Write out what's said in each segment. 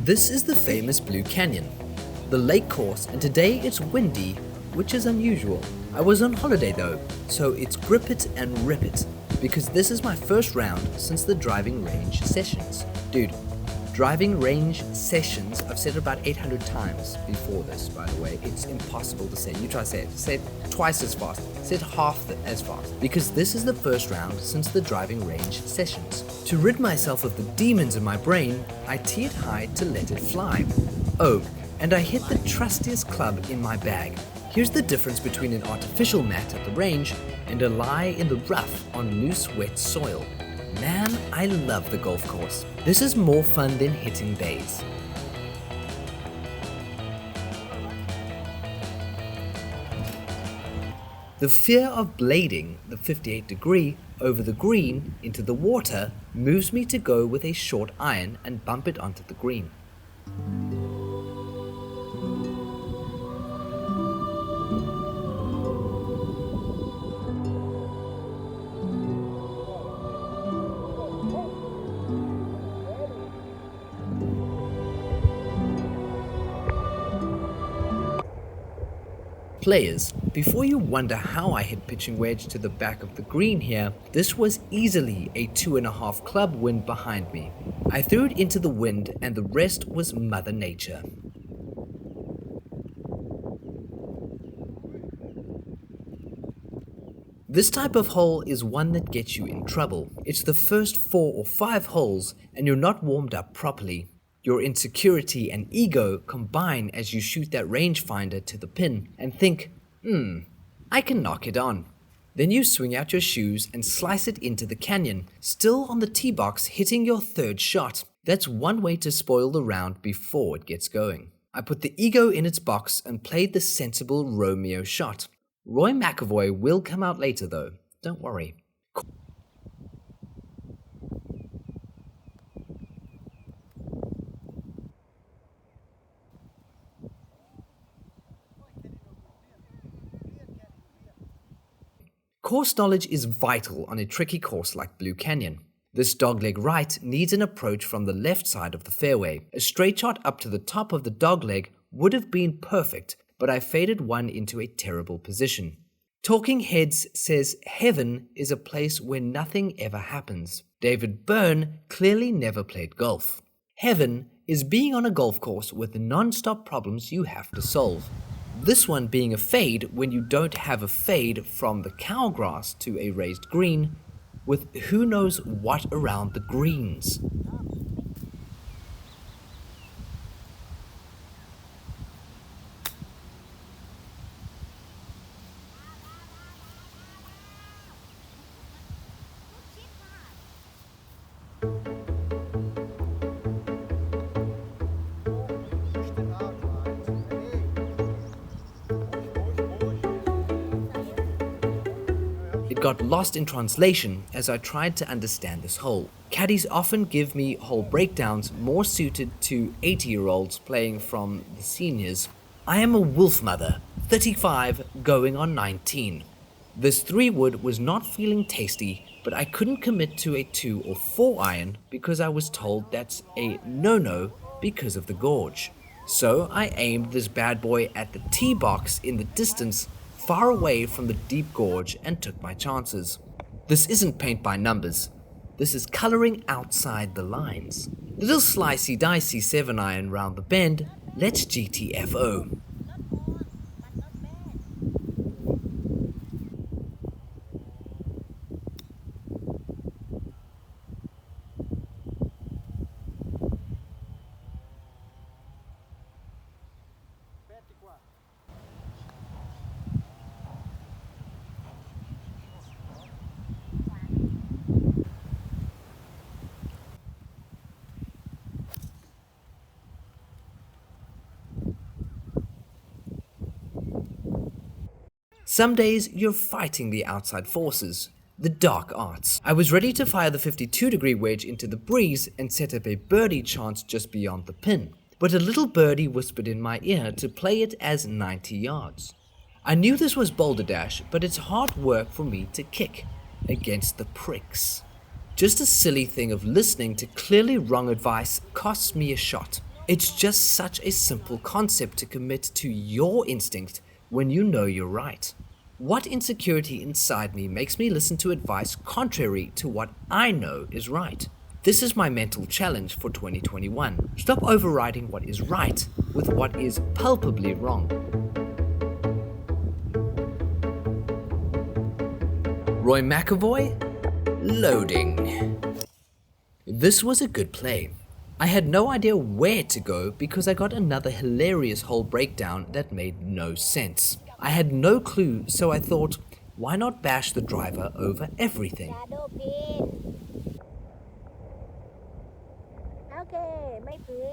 This is the famous Blue Canyon, the lake course, and today it's windy, which is unusual. I was on holiday though, so it's grip it and rip it, because this is my first round since the driving range sessions. Dude, driving range sessions, I've said it about 800 times before this, by the way. It's impossible to say. You try to say it. Say it twice as fast. Say it half as fast. Because this is the first round since the driving range sessions. To rid myself of the demons in my brain, I tee it high to let it fly. Oh, and I hit the trustiest club in my bag. Here's the difference between an artificial mat at the range and a lie in the rough on loose, wet soil. Man, I love the golf course. This is more fun than hitting bays. The fear of blading the 58 degree over the green into the water moves me to go with a short iron and bump it onto the green. Players, before you wonder how I hit pitching wedge to the back of the green here, this was easily a 2.5 club wind behind me. I threw it into the wind and the rest was Mother Nature. This type of hole is one that gets you in trouble. It's the first 4 or 5 holes and you're not warmed up properly. Your insecurity and ego combine as you shoot that rangefinder to the pin and think, I can knock it on. Then you swing out your shoes and slice it into the canyon, still on the tee box hitting your third shot. That's one way to spoil the round before it gets going. I put the ego in its box and played the sensible Romeo shot. Roy McAvoy will come out later though, don't worry. Course knowledge is vital on a tricky course like Blue Canyon. This dogleg right needs an approach from the left side of the fairway. A straight shot up to the top of the dogleg would have been perfect, but I faded one into a terrible position. Talking Heads says heaven is a place where nothing ever happens. David Byrne clearly never played golf. Heaven is being on a golf course with the non-stop problems you have to solve. This one being a fade when you don't have a fade from the cow grass to a raised green with who knows what around the greens. It got lost in translation as I tried to understand this hole. Caddies often give me hole breakdowns more suited to 80-year-olds playing from the seniors. I am a wolf mother, 35 going on 19. This 3-wood was not feeling tasty, but I couldn't commit to a 2 or 4 iron because I was told that's a no-no because of the gorge. So I aimed this bad boy at the tee box in the distance far away from the deep gorge and took my chances. This isn't paint by numbers. This is coloring outside the lines. Little slicey dicey 7-iron round the bend. Let's GTFO. Some days you're fighting the outside forces, the dark arts. I was ready to fire the 52-degree wedge into the breeze and set up a birdie chance just beyond the pin, but a little birdie whispered in my ear to play it as 90 yards. I knew this was Boulder Dash, but it's hard work for me to kick against the pricks. Just a silly thing of listening to clearly wrong advice costs me a shot. It's just such a simple concept to commit to your instinct when you know you're right. What insecurity inside me makes me listen to advice contrary to what I know is right? This is my mental challenge for 2021. Stop overriding what is right with what is palpably wrong. Roy McAvoy, loading. This was a good play. I had no idea where to go because I got another hilarious whole breakdown that made no sense. I had no clue, so I thought, why not bash the driver over everything? Okay, ไม่ถือ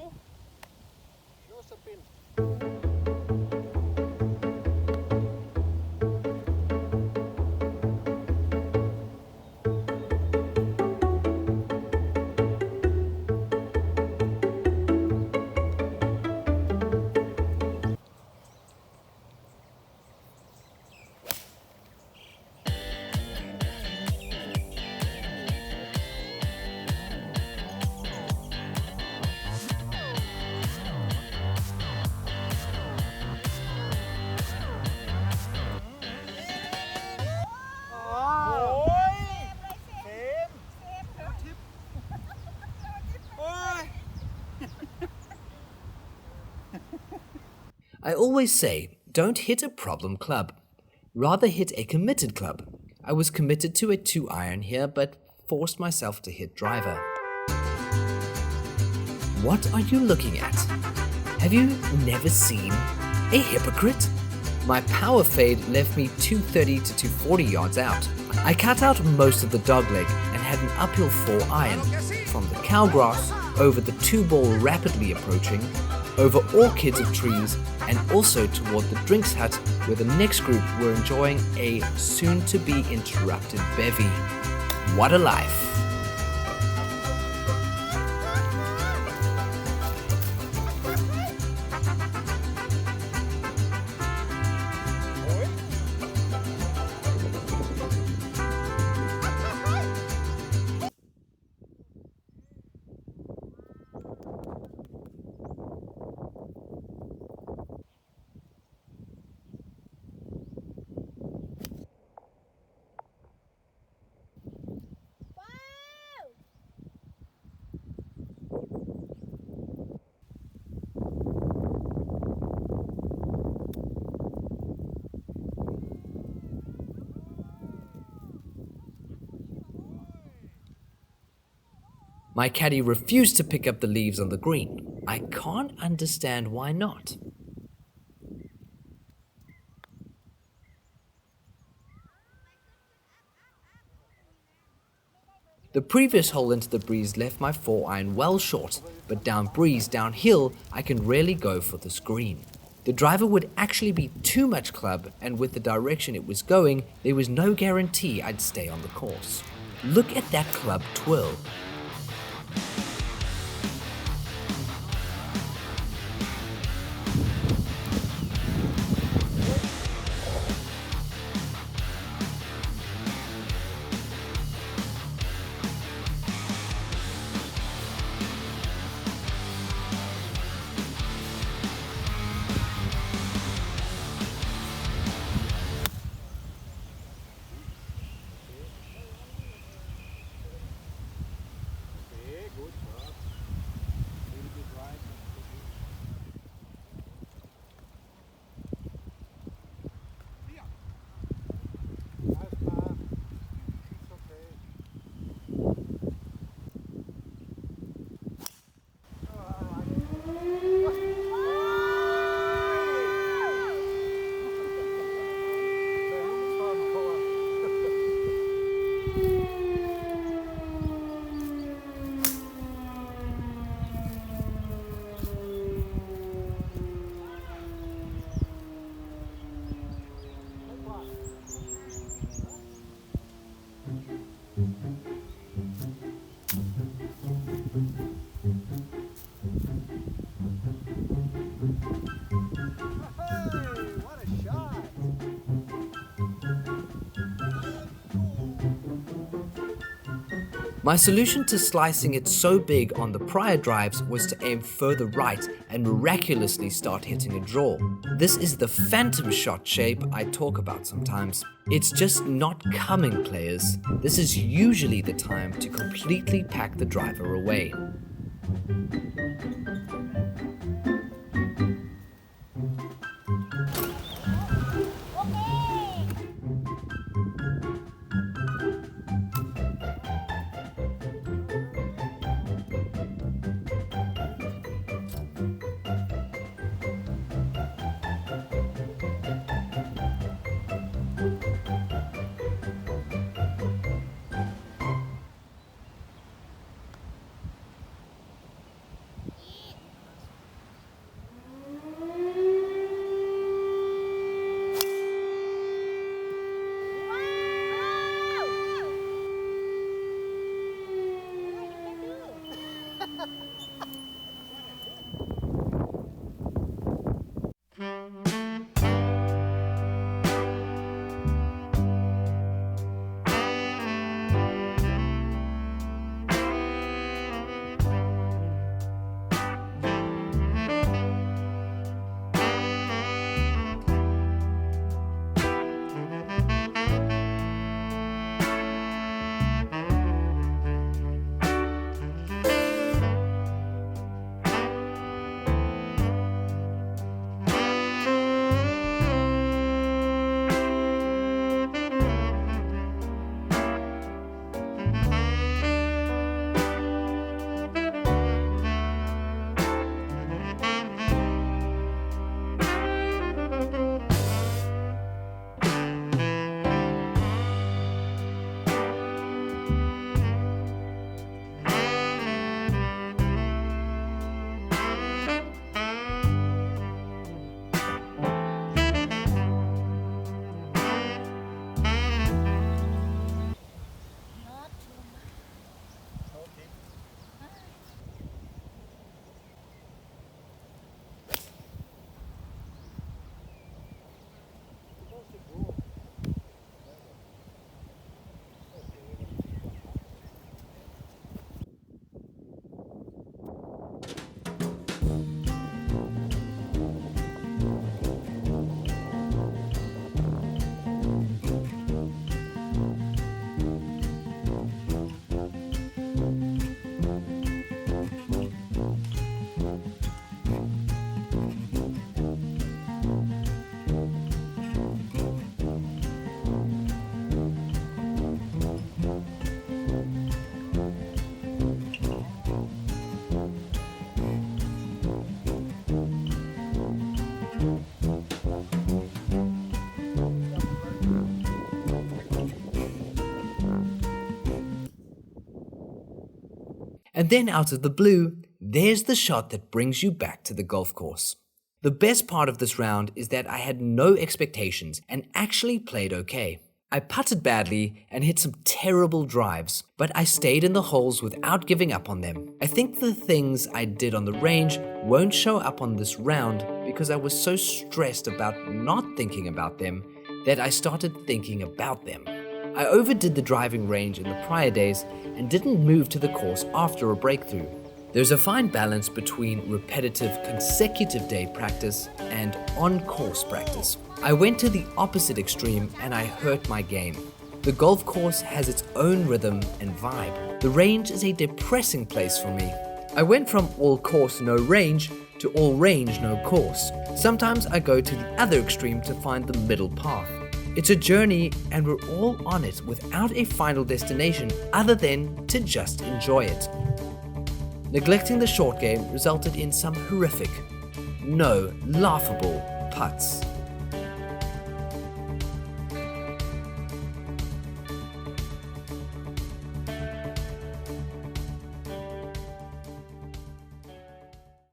I always say, don't hit a problem club. Rather hit a committed club. I was committed to a 2-iron here, but forced myself to hit driver. What are you looking at? Have you never seen a hypocrite? My power fade left me 230 to 240 yards out. I cut out most of the dogleg and had an uphill 4-iron from the cowgrass over the 2-ball rapidly approaching, over orchids of trees, and also toward the drinks hut where the next group were enjoying a soon-to-be interrupted bevy. What a life! My caddy refused to pick up the leaves on the green. I can't understand why not. The previous hole into the breeze left my 4-iron well short, but down breeze, downhill, I can rarely go for this green. The driver would actually be too much club, and with the direction it was going, there was no guarantee I'd stay on the course. Look at that club twirl. My solution to slicing it so big on the prior drives was to aim further right and miraculously start hitting a draw. This is the phantom shot shape I talk about sometimes. It's just not coming, players. This is usually the time to completely pack the driver away. And then out of the blue, there's the shot that brings you back to the golf course. The best part of this round is that I had no expectations and actually played okay. I putted badly and hit some terrible drives, but I stayed in the holes without giving up on them. I think the things I did on the range won't show up on this round because I was so stressed about not thinking about them that I started thinking about them. I overdid the driving range in the prior days and didn't move to the course after a breakthrough. There's a fine balance between repetitive consecutive day practice and on-course practice. I went to the opposite extreme and I hurt my game. The golf course has its own rhythm and vibe. The range is a depressing place for me. I went from all course no range to all range no course. Sometimes I go to the other extreme to find the middle path. It's a journey and we're all on it without a final destination other than to just enjoy it. Neglecting the short game resulted in some horrific, no, laughable putts.